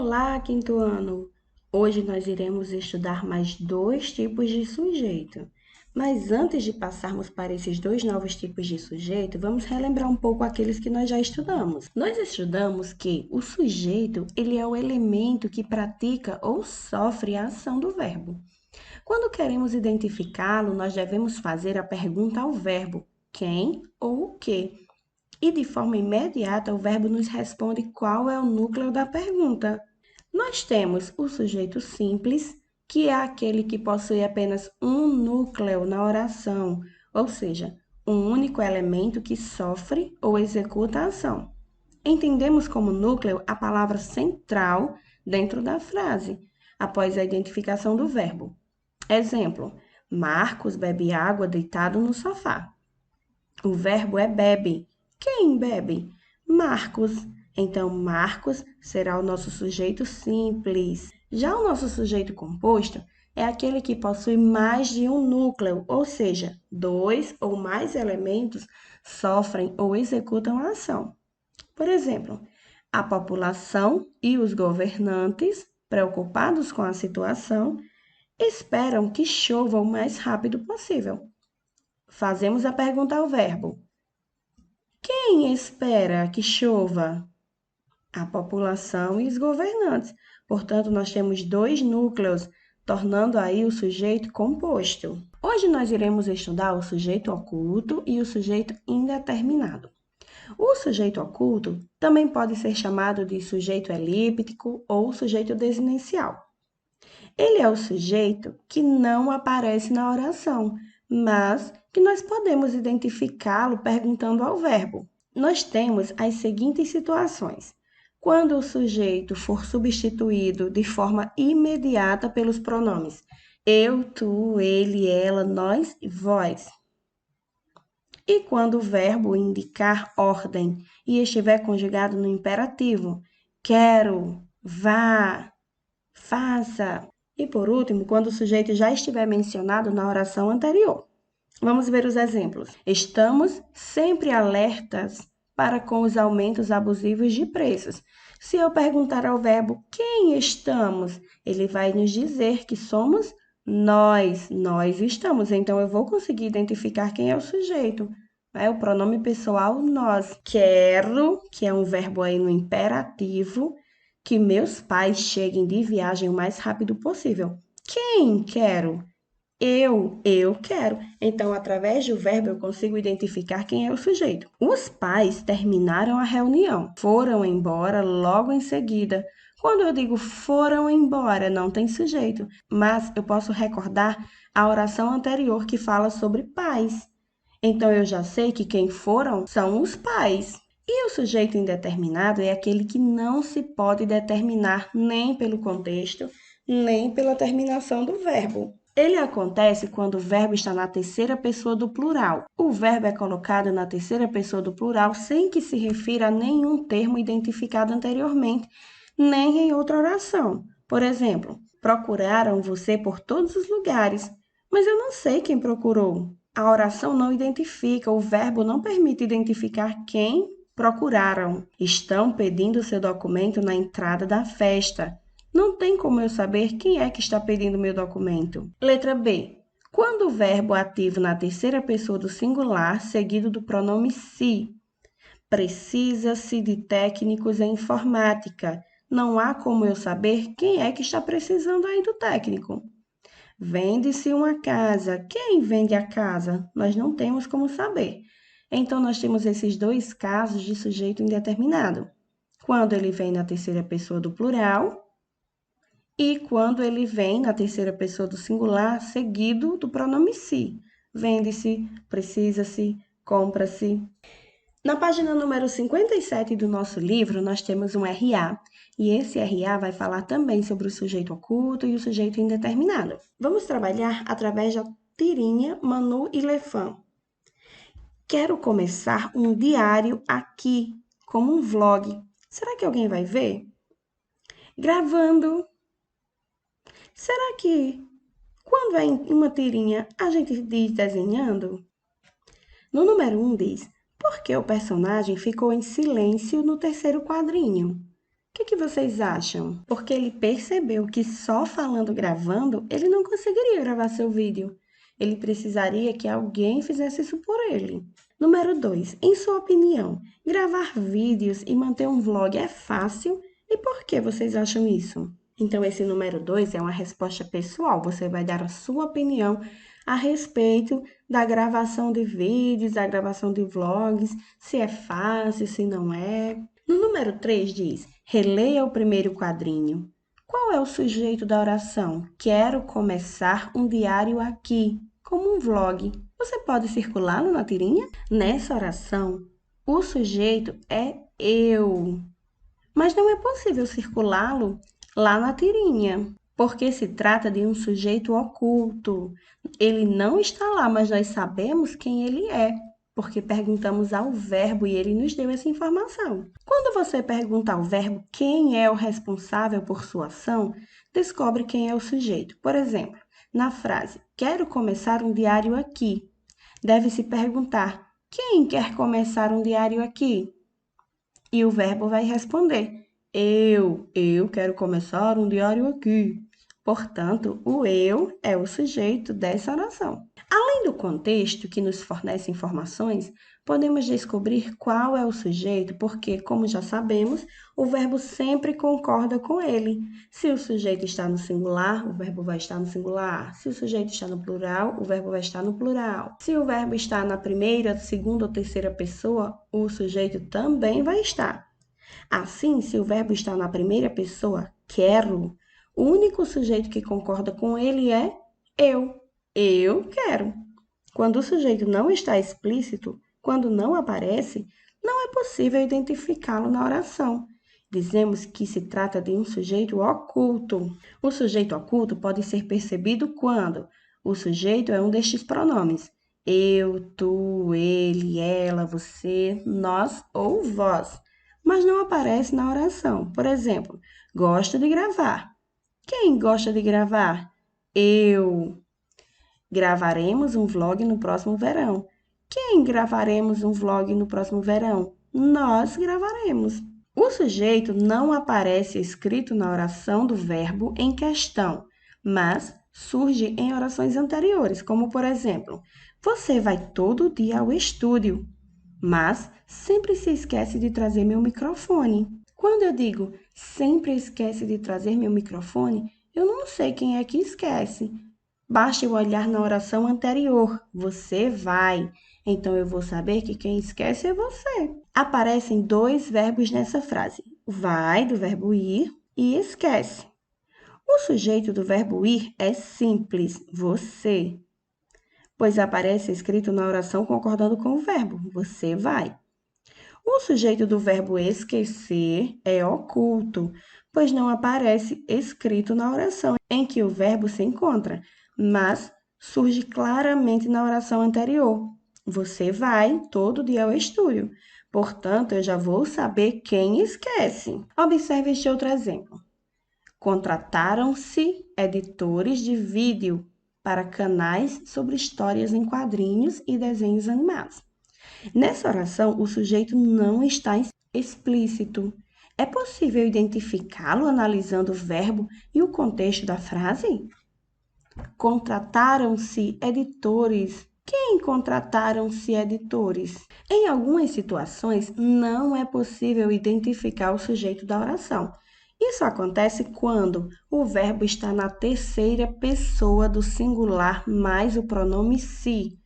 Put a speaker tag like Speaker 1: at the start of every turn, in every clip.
Speaker 1: Olá, quinto ano! Hoje nós iremos estudar mais dois tipos de sujeito. Mas antes de passarmos para esses dois novos tipos de sujeito, vamos relembrar um pouco aqueles que nós já estudamos. Nós estudamos que o sujeito, ele é o elemento que pratica ou sofre a ação do verbo. Quando queremos identificá-lo, nós devemos fazer a pergunta ao verbo quem ou o que. E de forma imediata, o verbo nos responde qual é o núcleo da pergunta. Nós temos o sujeito simples, que é aquele que possui apenas um núcleo na oração, ou seja, um único elemento que sofre ou executa a ação. Entendemos como núcleo a palavra central dentro da frase, após a identificação do verbo. Exemplo: Marcos bebe água deitado no sofá. O verbo é bebe. Quem bebe? Marcos. Então, Marcos será o nosso sujeito simples. Já o nosso sujeito composto é aquele que possui mais de um núcleo, ou seja, dois ou mais elementos sofrem ou executam a ação. Por exemplo, a população e os governantes, preocupados com a situação, esperam que chova o mais rápido possível. Fazemos a pergunta ao verbo: quem espera que chova? A população e os governantes. Portanto, nós temos dois núcleos, tornando aí o sujeito composto. Hoje nós iremos estudar o sujeito oculto e o sujeito indeterminado. O sujeito oculto também pode ser chamado de sujeito elíptico ou sujeito desinencial. Ele é o sujeito que não aparece na oração, mas que nós podemos identificá-lo perguntando ao verbo. Nós temos as seguintes situações: quando o sujeito for substituído de forma imediata pelos pronomes eu, tu, ele, ela, nós e vós. E quando o verbo indicar ordem e estiver conjugado no imperativo: quero, vá, faça. E por último, quando o sujeito já estiver mencionado na oração anterior. Vamos ver os exemplos. Estamos sempre alertas para com os aumentos abusivos de preços. Se eu perguntar ao verbo quem estamos, ele vai nos dizer que somos nós estamos. Então, eu vou conseguir identificar quem é o sujeito. É o pronome pessoal nós. Quero, que é um verbo aí no imperativo, que meus pais cheguem de viagem o mais rápido possível. Quem quero? Eu quero. Então, através do verbo, eu consigo identificar quem é o sujeito. Os pais terminaram a reunião, foram embora logo em seguida. Quando eu digo foram embora, não tem sujeito, mas eu posso recordar a oração anterior que fala sobre pais. Então, eu já sei que quem foram são os pais. E o sujeito indeterminado é aquele que não se pode determinar nem pelo contexto, nem pela terminação do verbo. Ele acontece quando o verbo está na terceira pessoa do plural. O verbo é colocado na terceira pessoa do plural sem que se refira a nenhum termo identificado anteriormente, nem em outra oração. Por exemplo, procuraram você por todos os lugares, mas eu não sei quem procurou. A oração não identifica, o verbo não permite identificar quem procuraram. Estão pedindo seu documento na entrada da festa. Não tem como eu saber quem é que está pedindo meu documento. Letra B. Quando o verbo ativo na terceira pessoa do singular, seguido do pronome se. Precisa-se de técnicos em informática. Não há como eu saber quem é que está precisando aí do técnico. Vende-se uma casa. Quem vende a casa? Nós não temos como saber. Então, nós temos esses dois casos de sujeito indeterminado. Quando ele vem na terceira pessoa do plural e quando ele vem na terceira pessoa do singular, seguido do pronome se. Vende-se, precisa-se, compra-se. Na página número 57 do nosso livro, nós temos um RA, e esse RA vai falar também sobre o sujeito oculto e o sujeito indeterminado. Vamos trabalhar através da tirinha Manu e Lefan. Quero começar um diário aqui, como um vlog. Será que alguém vai ver? Gravando. Será que quando é em uma tirinha a gente diz desenhando? No número 1 diz: por que o personagem ficou em silêncio no terceiro quadrinho? que vocês acham? Porque ele percebeu que só falando gravando, ele não conseguiria gravar seu vídeo. Ele precisaria que alguém fizesse isso por ele. Número 2. Em sua opinião, gravar vídeos e manter um vlog é fácil? E por que vocês acham isso? Então, esse número 2 é uma resposta pessoal. Você vai dar a sua opinião a respeito da gravação de vídeos, da gravação de vlogs, se é fácil, se não é. No número 3 diz: releia o primeiro quadrinho. Qual é o sujeito da oração? Quero começar um diário aqui, como um vlog. Você pode circulá-lo na tirinha? Nessa oração, o sujeito é eu, mas não é possível circulá-lo lá na tirinha, porque se trata de um sujeito oculto. Ele não está lá, mas nós sabemos quem ele é, porque perguntamos ao verbo e ele nos deu essa informação. Quando você pergunta ao verbo quem é o responsável por sua ação, descobre quem é o sujeito. Por exemplo, na frase quero começar um diário aqui, deve-se perguntar quem quer começar um diário aqui? E o verbo vai responder eu quero começar um diário aqui. Portanto, o eu é o sujeito dessa oração. Além do contexto que nos fornece informações, podemos descobrir qual é o sujeito, porque, como já sabemos, o verbo sempre concorda com ele. Se o sujeito está no singular, o verbo vai estar no singular. Se o sujeito está no plural, o verbo vai estar no plural. Se o verbo está na primeira, segunda ou terceira pessoa, o sujeito também vai estar. Assim, se o verbo está na primeira pessoa, quero, o único sujeito que concorda com ele é eu. Eu quero. Quando o sujeito não está explícito, quando não aparece, não é possível identificá-lo na oração. Dizemos que se trata de um sujeito oculto. O sujeito oculto pode ser percebido quando o sujeito é um destes pronomes: eu, tu, ele, ela, você, nós ou vós, mas não aparece na oração. Por exemplo, gosto de gravar. Quem gosta de gravar? Eu. Gravaremos um vlog no próximo verão. Quem gravaremos um vlog no próximo verão? Nós gravaremos. O sujeito não aparece escrito na oração do verbo em questão, mas surge em orações anteriores, como por exemplo, você vai todo dia ao estúdio, mas sempre se esquece de trazer meu microfone. Quando eu digo sempre esquece de trazer meu microfone, eu não sei quem é que esquece. Basta eu olhar na oração anterior. Você vai. Então, eu vou saber que quem esquece é você. Aparecem dois verbos nessa frase: vai, do verbo ir, e esquece. O sujeito do verbo ir é simples, você, pois aparece escrito na oração concordando com o verbo: você vai. O sujeito do verbo esquecer é oculto, pois não aparece escrito na oração em que o verbo se encontra, mas surge claramente na oração anterior. Você vai todo dia ao estúdio. Portanto, eu já vou saber quem esquece. Observe este outro exemplo. Contrataram-se editores de vídeo para canais sobre histórias em quadrinhos e desenhos animados. Nessa oração, o sujeito não está explícito. É possível identificá-lo analisando o verbo e o contexto da frase? Contrataram-se editores. Quem contrataram-se editores? Em algumas situações, não é possível identificar o sujeito da oração. Isso acontece quando o verbo está na terceira pessoa do singular mais o pronome se.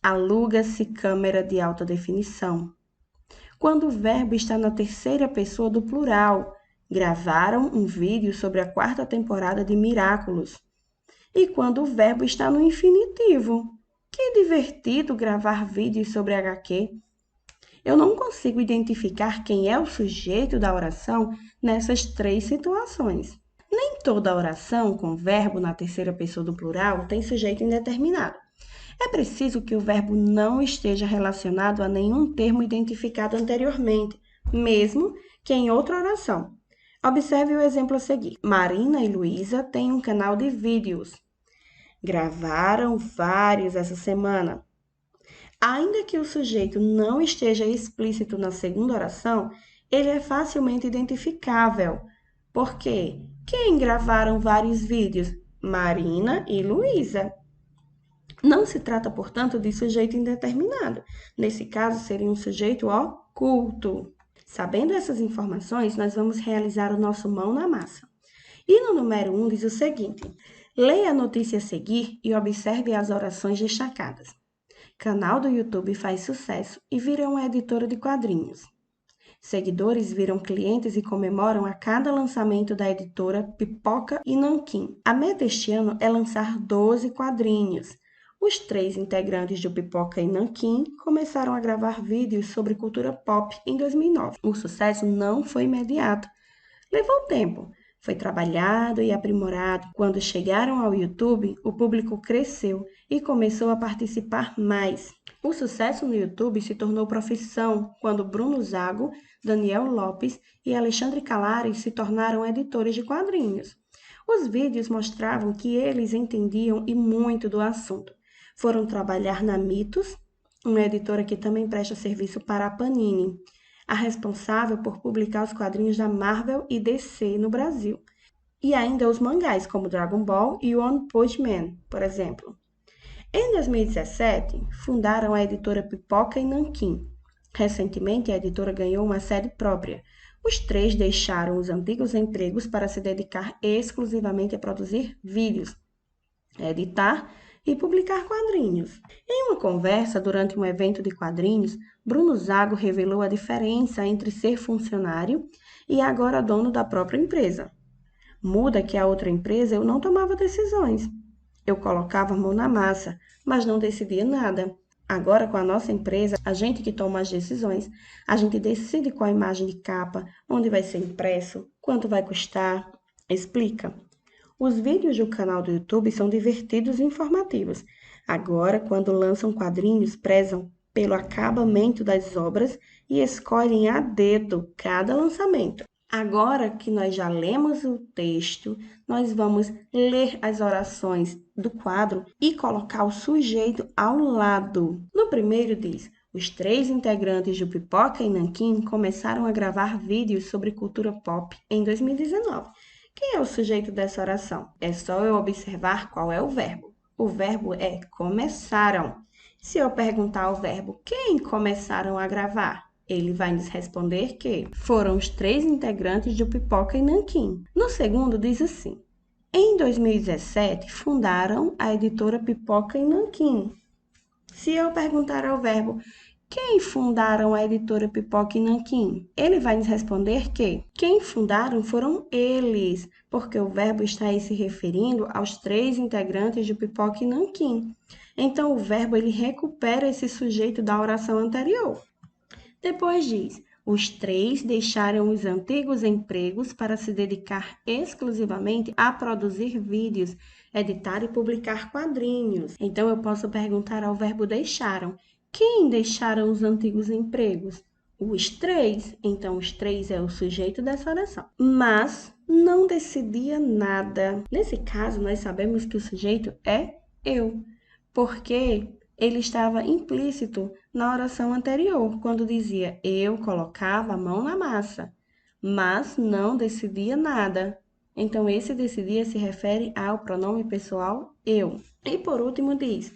Speaker 1: Aluga-se câmera de alta definição. Quando o verbo está na terceira pessoa do plural, gravaram um vídeo sobre a quarta temporada de Miraculous. E quando o verbo está no infinitivo, que divertido gravar vídeos sobre HQ. Eu não consigo identificar quem é o sujeito da oração nessas três situações. Nem toda oração com verbo na terceira pessoa do plural tem sujeito indeterminado. É preciso que o verbo não esteja relacionado a nenhum termo identificado anteriormente, mesmo que em outra oração. Observe o exemplo a seguir. Marina e Luísa têm um canal de vídeos. Gravaram vários essa semana. Ainda que o sujeito não esteja explícito na segunda oração, Ele é facilmente identificável. Por quê? Quem gravaram vários vídeos? Marina e Luísa. Não se trata, portanto, de sujeito indeterminado. Nesse caso, seria um sujeito oculto. Sabendo essas informações, nós vamos realizar o nosso mão na massa. E no número 1 diz o seguinte: leia a notícia a seguir e observe as orações destacadas. Canal do YouTube faz sucesso e vira uma editora de quadrinhos. Seguidores viram clientes e comemoram a cada lançamento da editora Pipoca e Nanquim. A meta este ano é lançar 12 quadrinhos. Os 3 integrantes do Pipoca e Nanquim começaram a gravar vídeos sobre cultura pop em 2009. O sucesso não foi imediato. Levou tempo. Foi trabalhado e aprimorado. Quando chegaram ao YouTube, o público cresceu e começou a participar mais. O sucesso no YouTube se tornou profissão quando Bruno Zago, Daniel Lopes e Alexandre Calares se tornaram editores de quadrinhos. Os vídeos mostravam que eles entendiam e muito do assunto. Foram trabalhar na Mitos, uma editora que também presta serviço para a Panini, a responsável por publicar os quadrinhos da Marvel e DC no Brasil, e ainda os mangás, como Dragon Ball e One Punch Man, por exemplo. Em 2017, fundaram a editora Pipoca e Nanquim. Recentemente, a editora ganhou uma sede própria. Os 3 deixaram os antigos empregos para se dedicar exclusivamente a produzir vídeos, editar e publicar quadrinhos. Em uma conversa durante um evento de quadrinhos, Bruno Zago revelou a diferença entre ser funcionário e agora dono da própria empresa. Muda que a outra empresa eu não tomava decisões. Eu colocava a mão na massa, mas não decidia nada. Agora, com a nossa empresa, a gente que toma as decisões, a gente decide qual imagem de capa, onde vai ser impresso, quanto vai custar. Explica. Os vídeos do canal do YouTube são divertidos e informativos. Agora, quando lançam quadrinhos, prezam pelo acabamento das obras e escolhem a dedo cada lançamento. Agora que nós já lemos o texto, nós vamos ler as orações do quadro e colocar o sujeito ao lado. No primeiro diz: os 3 integrantes do Pipoca e Nanquim começaram a gravar vídeos sobre cultura pop em 2019. Quem é o sujeito dessa oração? É só eu observar qual é o verbo. O verbo é começaram. Se eu perguntar ao verbo quem começaram a gravar, ele vai nos responder que foram os 3 integrantes do Pipoca e Nanquim. No segundo diz assim: em 2017 fundaram a editora Pipoca e Nanquim. Se eu perguntar ao verbo quem fundaram a editora Pipoca e Nanquim, ele vai nos responder que quem fundaram foram eles, porque o verbo está aí se referindo aos 3 integrantes de Pipoca e Nanquim. Então, o verbo ele recupera esse sujeito da oração anterior. Depois diz: os 3 deixaram os antigos empregos para se dedicar exclusivamente a produzir vídeos, editar e publicar quadrinhos. Então, eu posso perguntar ao verbo deixaram: quem deixaram os antigos empregos? Os 3. Então, os 3 é o sujeito dessa oração. Mas não decidia nada. Nesse caso, nós sabemos que o sujeito é eu, porque ele estava implícito na oração anterior, quando dizia eu colocava a mão na massa, mas não decidia nada. Então, esse decidia se refere ao pronome pessoal eu. E por último diz: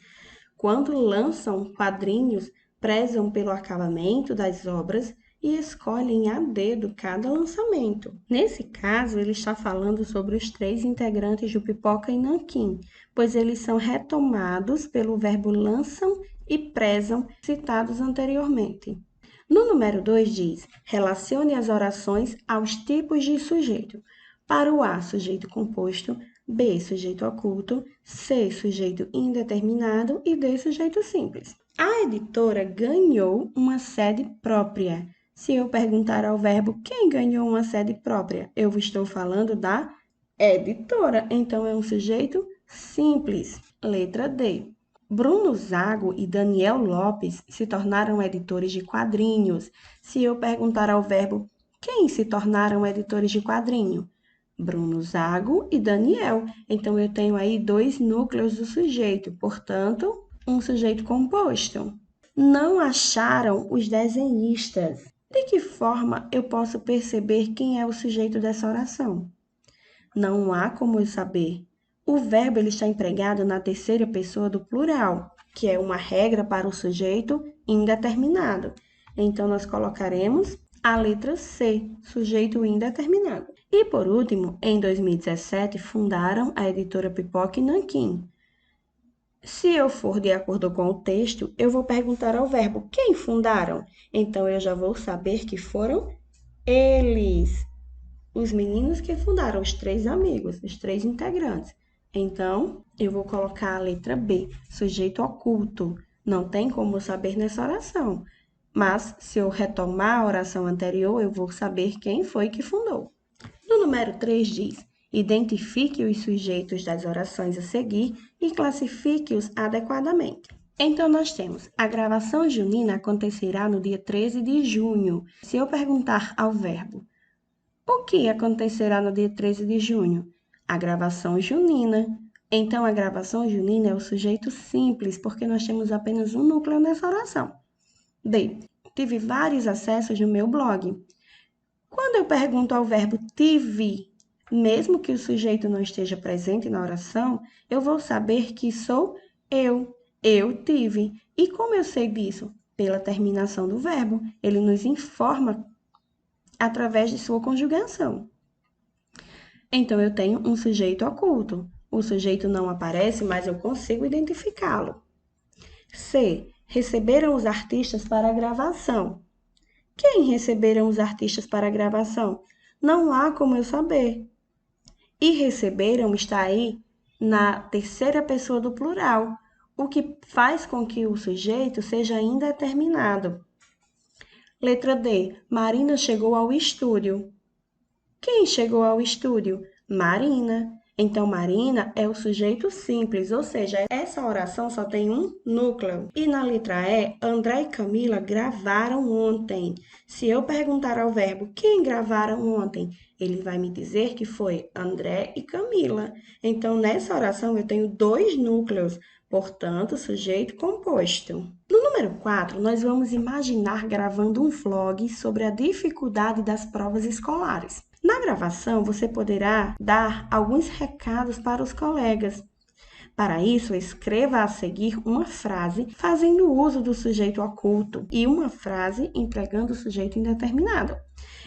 Speaker 1: quando lançam quadrinhos, prezam pelo acabamento das obras e escolhem a dedo cada lançamento. Nesse caso, ele está falando sobre os 3 integrantes do Pipoca e Nanquim, pois eles são retomados pelo verbo lançam e prezam, citados anteriormente. No número 2 diz: relacione as orações aos tipos de sujeito. Para o A, sujeito composto; B, sujeito oculto; C, sujeito indeterminado e D, sujeito simples. A editora ganhou uma sede própria. Se eu perguntar ao verbo quem ganhou uma sede própria, eu estou falando da editora, então é um sujeito simples. Letra D. Bruno Zago e Daniel Lopes se tornaram editores de quadrinhos. Se eu perguntar ao verbo quem se tornaram editores de quadrinho, Bruno Zago e Daniel. Então, eu tenho aí 2 núcleos do sujeito, portanto, um sujeito composto. Não acharam os desenhistas. De que forma eu posso perceber quem é o sujeito dessa oração? Não há como eu saber. O verbo ele está empregado na terceira pessoa do plural, que é uma regra para o sujeito indeterminado. Então, nós colocaremos a letra C, sujeito indeterminado. E, por último, em 2017, fundaram a editora Pipoca e Nanquim. Se eu for de acordo com o texto, eu vou perguntar ao verbo quem fundaram. Então, eu já vou saber que foram eles, os meninos que fundaram, os 3 amigos, os 3 integrantes. Então, eu vou colocar a letra B, sujeito oculto. Não tem como saber nessa oração. Mas, se eu retomar a oração anterior, eu vou saber quem foi que fundou. No número 3 diz: identifique os sujeitos das orações a seguir e classifique-os adequadamente. Então, nós temos: a gravação junina acontecerá no dia 13 de junho. Se eu perguntar ao verbo, o que acontecerá no dia 13 de junho? A gravação junina. Então, a gravação junina é o sujeito simples, porque nós temos apenas um núcleo nessa oração. B. Tive vários acessos no meu blog. Quando eu pergunto ao verbo tive, mesmo que o sujeito não esteja presente na oração, eu vou saber que sou eu. Eu tive. E como eu sei disso? Pela terminação do verbo. Ele nos informa através de sua conjugação. Então, eu tenho um sujeito oculto. O sujeito não aparece, mas eu consigo identificá-lo. C. Receberam os artistas para a gravação. Quem receberam os artistas para a gravação? Não há como eu saber. E receberam está aí na terceira pessoa do plural, o que faz com que o sujeito seja indeterminado. Letra D. Marina chegou ao estúdio. Quem chegou ao estúdio? Marina. Então, Marina é o sujeito simples, ou seja, essa oração só tem um núcleo. E na letra E, André e Camila gravaram ontem. Se eu perguntar ao verbo quem gravaram ontem, ele vai me dizer que foi André e Camila. Então, nessa oração eu tenho 2 núcleos, portanto, sujeito composto. No número 4, nós vamos imaginar gravando um vlog sobre a dificuldade das provas escolares. Na gravação, você poderá dar alguns recados para os colegas. Para isso, escreva a seguir uma frase fazendo uso do sujeito oculto e uma frase empregando o sujeito indeterminado.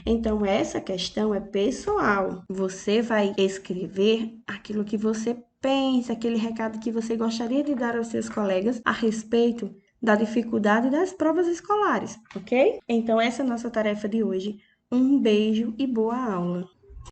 Speaker 1: Então, essa questão é pessoal. Você vai escrever aquilo que você pensa, aquele recado que você gostaria de dar aos seus colegas a respeito da dificuldade das provas escolares, ok? Então, essa é a nossa tarefa de hoje. Um beijo e boa aula!